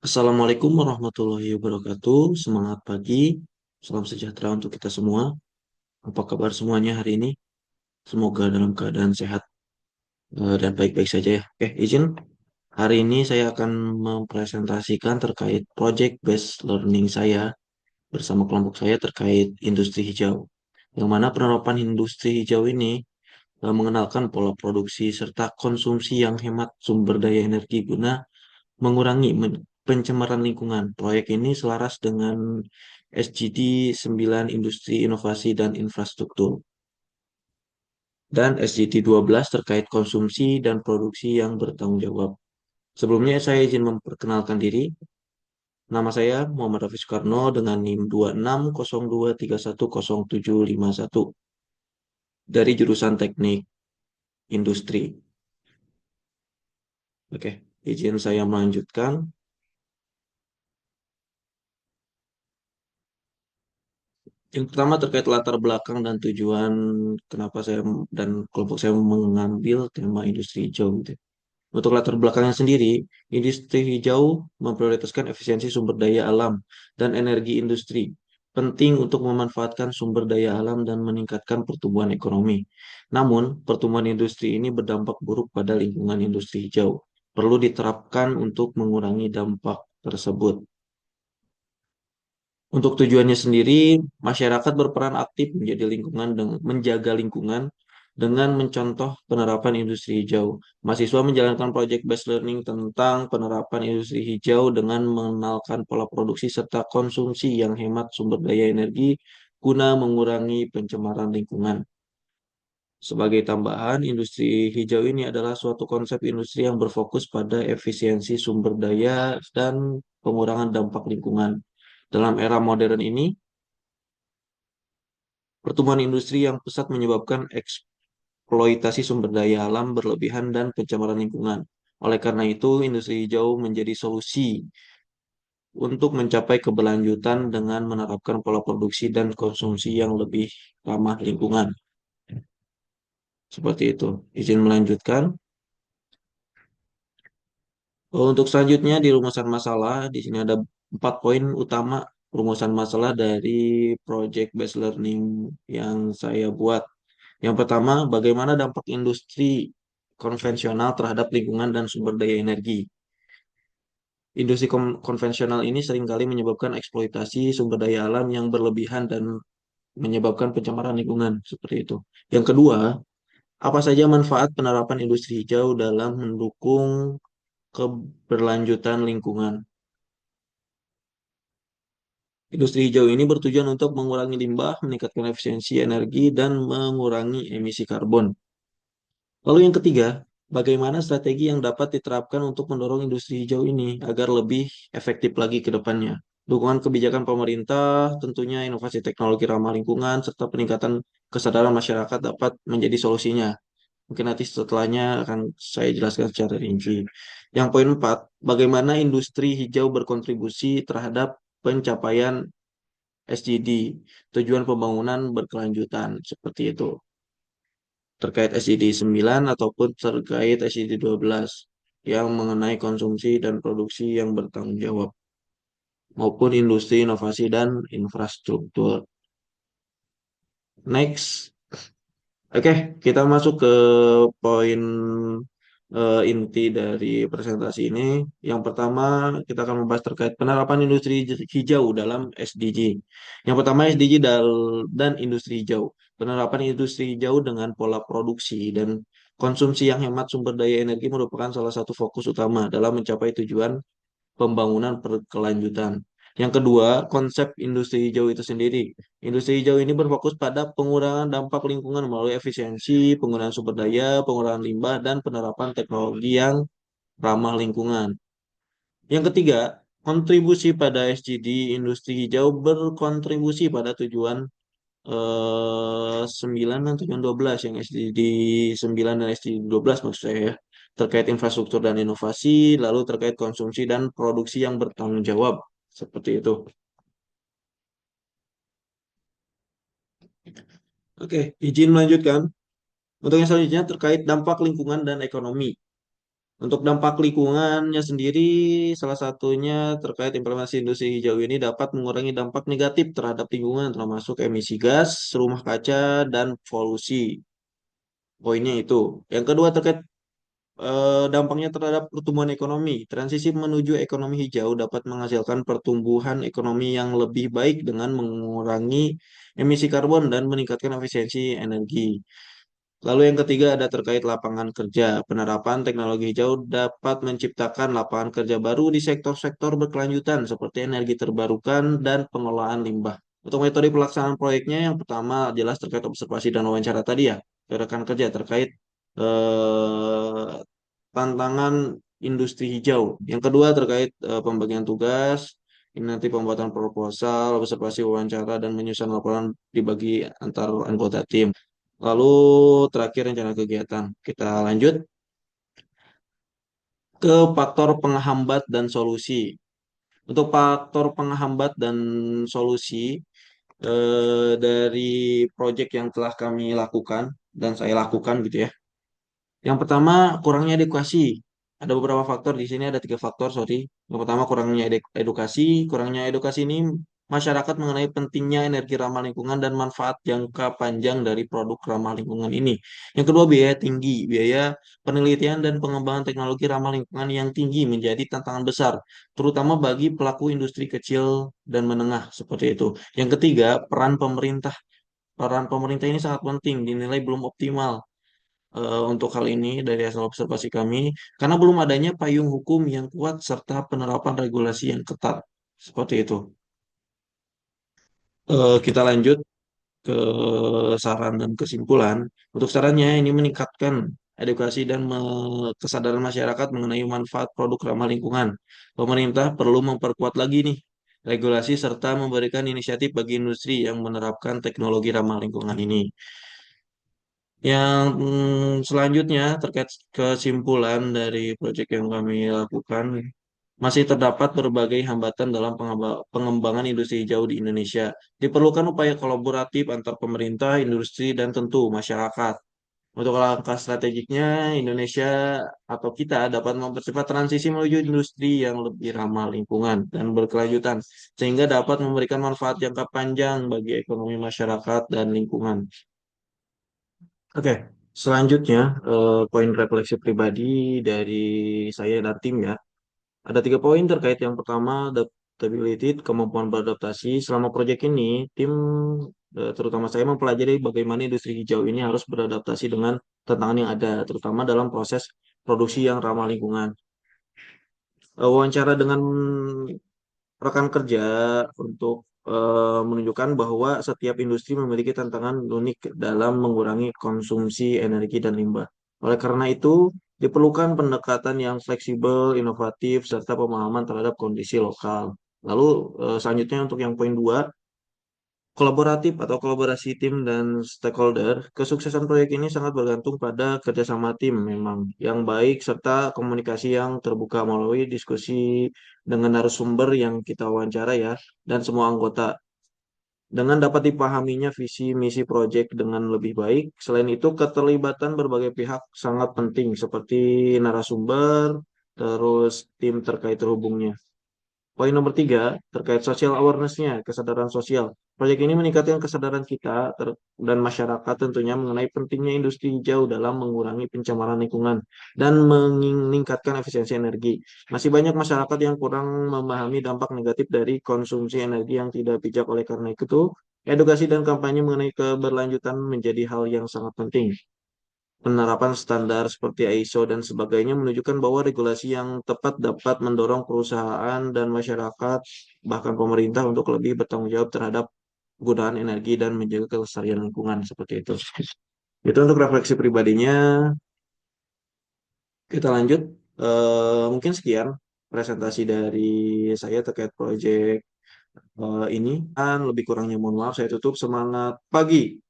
Assalamualaikum warahmatullahi wabarakatuh. Semangat pagi, salam sejahtera untuk kita semua. Apa kabar semuanya hari ini? Semoga dalam keadaan sehat dan baik-baik saja ya. Oke, izin. Hari ini saya akan mempresentasikan terkait project based learning saya bersama kelompok saya terkait industri hijau. Yang mana penerapan industri hijau ini mengenalkan pola produksi serta konsumsi yang hemat sumber daya energi guna mengurangi pencemaran lingkungan. Proyek ini selaras dengan SGD 9 Industri Inovasi dan Infrastruktur dan SGD 12 terkait konsumsi dan produksi yang bertanggung jawab. Sebelumnya saya izin memperkenalkan diri. Nama saya Muhammad Hafiz Soekarno dengan NIM 2602310751 dari jurusan Teknik Industri. Oke, izin saya melanjutkan. Yang pertama terkait latar belakang dan tujuan kenapa saya dan kelompok saya mengambil tema industri hijau gitu. Untuk latar belakangnya sendiri, industri hijau memprioritaskan efisiensi sumber daya alam dan energi industri. Penting untuk memanfaatkan sumber daya alam dan meningkatkan pertumbuhan ekonomi. Namun, pertumbuhan industri ini berdampak buruk pada lingkungan industri hijau. Perlu diterapkan untuk mengurangi dampak tersebut. Untuk tujuannya sendiri, masyarakat berperan aktif menjaga lingkungan dengan mencontoh penerapan industri hijau. Mahasiswa menjalankan project based learning tentang penerapan industri hijau dengan mengenalkan pola produksi serta konsumsi yang hemat sumber daya energi guna mengurangi pencemaran lingkungan. Sebagai tambahan, industri hijau ini adalah suatu konsep industri yang berfokus pada efisiensi sumber daya dan pengurangan dampak lingkungan. Dalam era modern ini, pertumbuhan industri yang pesat menyebabkan eksploitasi sumber daya alam berlebihan dan pencemaran lingkungan. Oleh karena itu, industri hijau menjadi solusi untuk mencapai keberlanjutan dengan menerapkan pola produksi dan konsumsi yang lebih ramah lingkungan. Seperti itu. Izin melanjutkan. Untuk selanjutnya di rumusan masalah, di sini ada 4 poin utama rumusan masalah dari project based learning yang saya buat. Yang pertama, bagaimana dampak industri konvensional terhadap lingkungan dan sumber daya energi. Industri konvensional ini seringkali menyebabkan eksploitasi sumber daya alam yang berlebihan dan menyebabkan pencemaran lingkungan, seperti itu. Yang kedua, apa saja manfaat penerapan industri hijau dalam mendukung keberlanjutan lingkungan? Industri hijau ini bertujuan untuk mengurangi limbah, meningkatkan efisiensi energi, dan mengurangi emisi karbon. Lalu yang ketiga, bagaimana strategi yang dapat diterapkan untuk mendorong industri hijau ini agar lebih efektif lagi ke depannya? Dukungan kebijakan pemerintah, tentunya inovasi teknologi ramah lingkungan, serta peningkatan kesadaran masyarakat dapat menjadi solusinya. Mungkin nanti setelahnya akan saya jelaskan secara rinci. Yang poin 4, bagaimana industri hijau berkontribusi terhadap pencapaian SDG, tujuan pembangunan berkelanjutan, seperti itu terkait SED 9 ataupun terkait SED 12 yang mengenai konsumsi dan produksi yang bertanggung jawab maupun industri inovasi dan infrastruktur. Next. Oke, kita masuk ke poin inti dari presentasi ini. Yang pertama, kita akan membahas terkait penerapan industri hijau dalam SDG. Yang pertama, SDG dan industri hijau. Penerapan industri hijau dengan pola produksi dan konsumsi yang hemat sumber daya energi merupakan salah satu fokus utama dalam mencapai tujuan pembangunan berkelanjutan. Yang kedua, konsep industri hijau itu sendiri. Industri hijau ini berfokus pada pengurangan dampak lingkungan melalui efisiensi, penggunaan sumber daya, pengurangan limbah, dan penerapan teknologi yang ramah lingkungan. Yang ketiga, kontribusi pada SDG industri hijau berkontribusi pada tujuan 9 dan tujuan 12 yang SDG 9 dan SDG 12 maksud saya ya, terkait infrastruktur dan inovasi, lalu terkait konsumsi dan produksi yang bertanggung jawab. Seperti itu. Oke, izin melanjutkan. Untuk yang selanjutnya terkait dampak lingkungan dan ekonomi. Untuk dampak lingkungannya sendiri, salah satunya terkait implementasi industri hijau ini dapat mengurangi dampak negatif terhadap lingkungan, termasuk emisi gas, rumah kaca, dan polusi. Poinnya itu. Yang kedua terkait dampaknya terhadap pertumbuhan ekonomi. Transisi menuju ekonomi hijau dapat menghasilkan pertumbuhan ekonomi yang lebih baik dengan mengurangi emisi karbon dan meningkatkan efisiensi energi. Lalu yang ketiga ada terkait lapangan kerja. Penerapan teknologi hijau dapat menciptakan lapangan kerja baru di sektor-sektor berkelanjutan seperti energi terbarukan dan pengelolaan limbah. Untuk metode pelaksanaan proyeknya yang pertama jelas terkait observasi dan wawancara tadi ya, rekan kerja terkait eh, tantangan industri hijau. Yang kedua terkait pembagian tugas, ini nanti pembuatan proposal, observasi wawancara, dan menyusun laporan dibagi antar anggota tim. Lalu terakhir rencana kegiatan. Kita lanjut ke faktor penghambat dan solusi. Untuk faktor penghambat dan solusi dari proyek yang telah kami lakukan dan saya lakukan gitu ya. Yang pertama, kurangnya edukasi. Ada beberapa faktor di sini, ada tiga faktor, sorry. Yang pertama, kurangnya edukasi. Kurangnya edukasi ini masyarakat mengenai pentingnya energi ramah lingkungan dan manfaat jangka panjang dari produk ramah lingkungan ini. Yang kedua, biaya tinggi. Biaya penelitian dan pengembangan teknologi ramah lingkungan yang tinggi menjadi tantangan besar, terutama bagi pelaku industri kecil dan menengah seperti itu. Yang ketiga, peran pemerintah. Peran pemerintah ini sangat penting, dinilai belum optimal untuk hal ini dari hasil observasi kami, karena belum adanya payung hukum yang kuat serta penerapan regulasi yang ketat. Seperti itu. Kita lanjut ke saran dan kesimpulan. Untuk sarannya, ini meningkatkan edukasi dan kesadaran masyarakat mengenai manfaat produk ramah lingkungan. Pemerintah perlu memperkuat lagi nih regulasi serta memberikan inisiatif bagi industri yang menerapkan teknologi ramah lingkungan ini. Yang selanjutnya terkait kesimpulan dari proyek yang kami lakukan, masih terdapat berbagai hambatan dalam pengembangan industri hijau di Indonesia. Diperlukan upaya kolaboratif antar pemerintah, industri, dan tentu masyarakat. Untuk langkah strategiknya, Indonesia atau kita dapat mempercepat transisi menuju industri yang lebih ramah lingkungan dan berkelanjutan, sehingga dapat memberikan manfaat jangka panjang bagi ekonomi masyarakat dan lingkungan. Oke, selanjutnya poin refleksi pribadi dari saya dan tim ya. Ada tiga poin terkait yang pertama adaptability, kemampuan beradaptasi. Selama proyek ini, tim terutama saya mempelajari bagaimana industri hijau ini harus beradaptasi dengan tantangan yang ada, terutama dalam proses produksi yang ramah lingkungan. Wawancara dengan rekan kerja untuk menunjukkan bahwa setiap industri memiliki tantangan unik dalam mengurangi konsumsi energi dan limbah. Oleh karena itu, diperlukan pendekatan yang fleksibel, inovatif, serta pemahaman terhadap kondisi lokal. Lalu selanjutnya untuk yang poin dua, kolaboratif atau kolaborasi tim dan stakeholder, kesuksesan proyek ini sangat bergantung pada kerjasama tim memang yang baik serta komunikasi yang terbuka melalui diskusi dengan narasumber yang kita wawancara ya dan semua anggota. Dengan dapat dipahaminya visi misi proyek dengan lebih baik. Selain itu, keterlibatan berbagai pihak sangat penting seperti narasumber, terus tim terkait terhubungnya. Poin nomor tiga, terkait social awareness-nya, kesadaran sosial. Proyek ini meningkatkan kesadaran kita dan masyarakat tentunya mengenai pentingnya industri hijau dalam mengurangi pencemaran lingkungan dan meningkatkan efisiensi energi. Masih banyak masyarakat yang kurang memahami dampak negatif dari konsumsi energi yang tidak bijak. Oleh karena itu, edukasi dan kampanye mengenai keberlanjutan menjadi hal yang sangat penting. Penerapan standar seperti ISO dan sebagainya menunjukkan bahwa regulasi yang tepat dapat mendorong perusahaan dan masyarakat, bahkan pemerintah untuk lebih bertanggung jawab terhadap penggunaan energi dan menjaga kelestarian lingkungan seperti itu. Itu untuk refleksi pribadinya. Kita lanjut. Mungkin sekian presentasi dari saya terkait proyek ini. Dan lebih kurangnya mohon maaf, saya tutup. Semangat pagi.